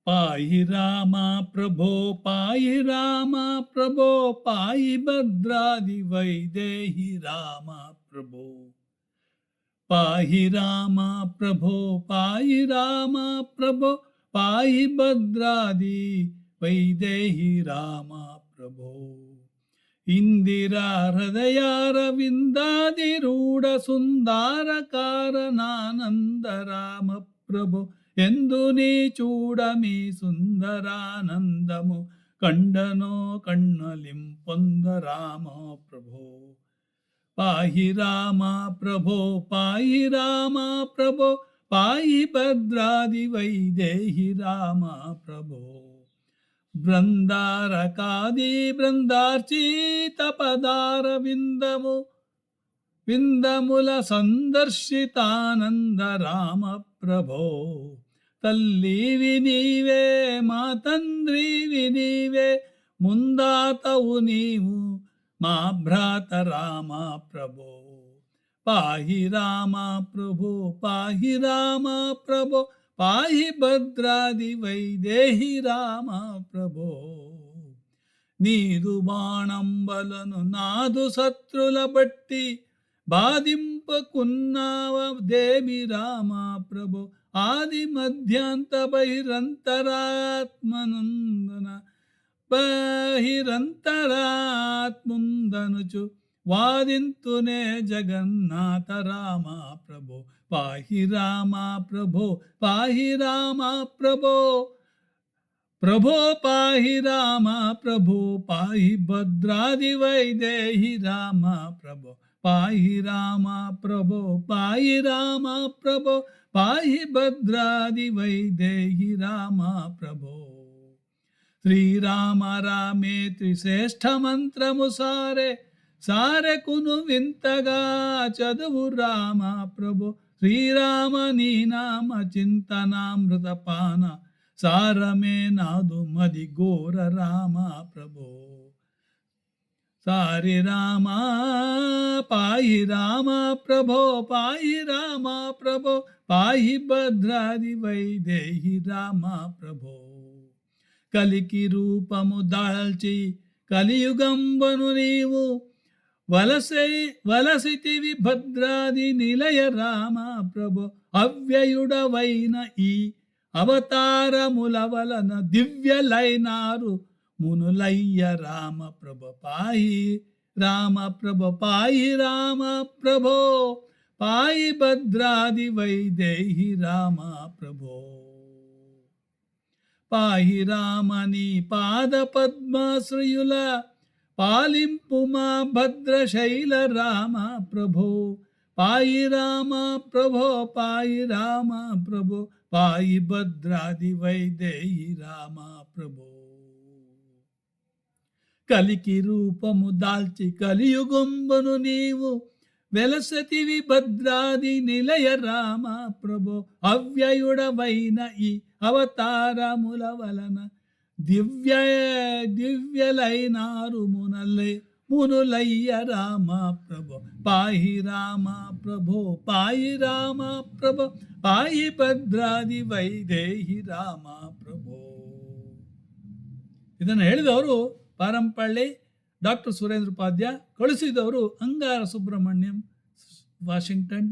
पाहि राम प्रभो पाहि राम प्रभो पाहि भद्रादि वैदेहि राम प्रभो पाहि राम प्रभो पाहि राम प्रभो पाहि भद्रादि वैदेहि राम प्रभो इंदिरा हृदयारविंदादिरूढ़ सुंदर कारणानंद राम प्रभो ఎందు నీ చూడమి సుందరానందము కండనో కన్నలింపొంద రామ ప్రభో పాహి రామ ప్రభో పాహి రామ ప్రభో పాహి భద్రాది వైదేహి రామ ప్రభో బృందారకాది బృందార్చిత పదార విందముల సందర్శితానంద రామ ప్రభో తల్లివి నీవే మా తండ్రివి నీవే ముందాతవు నీవు మా భ్రాత రామ ప్రభో పాహి రామ ప్రభో పాహి రామ ప్రభో పాహి భద్రాది వైదేహి రామ ప్రభో నీదు బాణంబలను నాదు శత్రుల బట్టి బాధింపకున్నావదేమి రామ ప్రభో ఆది మధ్యాంత బహిరంతరాత్ముందనుచు వాదింతునే జగన్నాథ రామ ప్రభో పాహి రామ ప్రభో పాహి రామ ప్రభో ప్రభో పాహి రామ ప్రభో పాహి భద్రాది వైదేహి రామ ప్రభో పాహి రామ ప్రభో పాహి రామ ప్రభో పాహి భద్రాది వైదేహి రామ ప్రభో శ్రీరామ రామేతి శ్రేష్ఠ మంత్రము సారెకును వింతగా చదువు రామ ప్రభో శ్రీరామ నీ నామ చింతనామృతపాన సారమే నాదు మది ఘోర రామ ప్రభో సారి రామ పాహి రామ ప్రభో పాహి రామ ప్రభో పాహి భద్రాది వైదేహి రామ ప్రభో కలికి రూపము దాల్చి కలియుగంబను నీవు వలసితివి భద్రాది నిలయ రామ ప్రభో అవ్యయుడవైన ఈ అవతారముల వలన దివ్యలైనారు మునులయ్య రామ ప్రభ పాహి రామ ప్రభ పాహి రామ ప్రభో పాహి భద్రాది వైదేహి రామ ప్రభో పాహి రామని పాద పద్మాశ్రయుల పాలింపు మా భద్రశైల రామ ప్రభో పాహి రామ ప్రభో పాహి రామ ప్రభో పాహి భద్రాది వైదేహి రామ ప్రభో కలికి రూపము దాల్చి కలియుగంబను నీవు వెలసతివి భద్రాది నిలయ రామ ప్రభో అవ్యయుడవైన ఈ అవతారముల వలన దివ్యలైనారు మునులయ్య రామ ప్రభో పాహి రామ ప్రభో పాహి రామ ప్రభో పాహి భద్ರಾದಿ ವೈದೇಹಿ ರಾಮ ಪ್ರಭೋ. ಇದನ್ನು ಹೇಳಿದವರು ಪಾರಂಪಳ್ಳಿ ಡಾಕ್ಟರ್ ಸುರೇಂದ್ರ ಉಪಾಧ್ಯಾಯ, ಕಳಿಸಿದವರು ಅಂಗಾರ ಸುಬ್ರಹ್ಮಣ್ಯಂ, ವಾಷಿಂಗ್ಟನ್.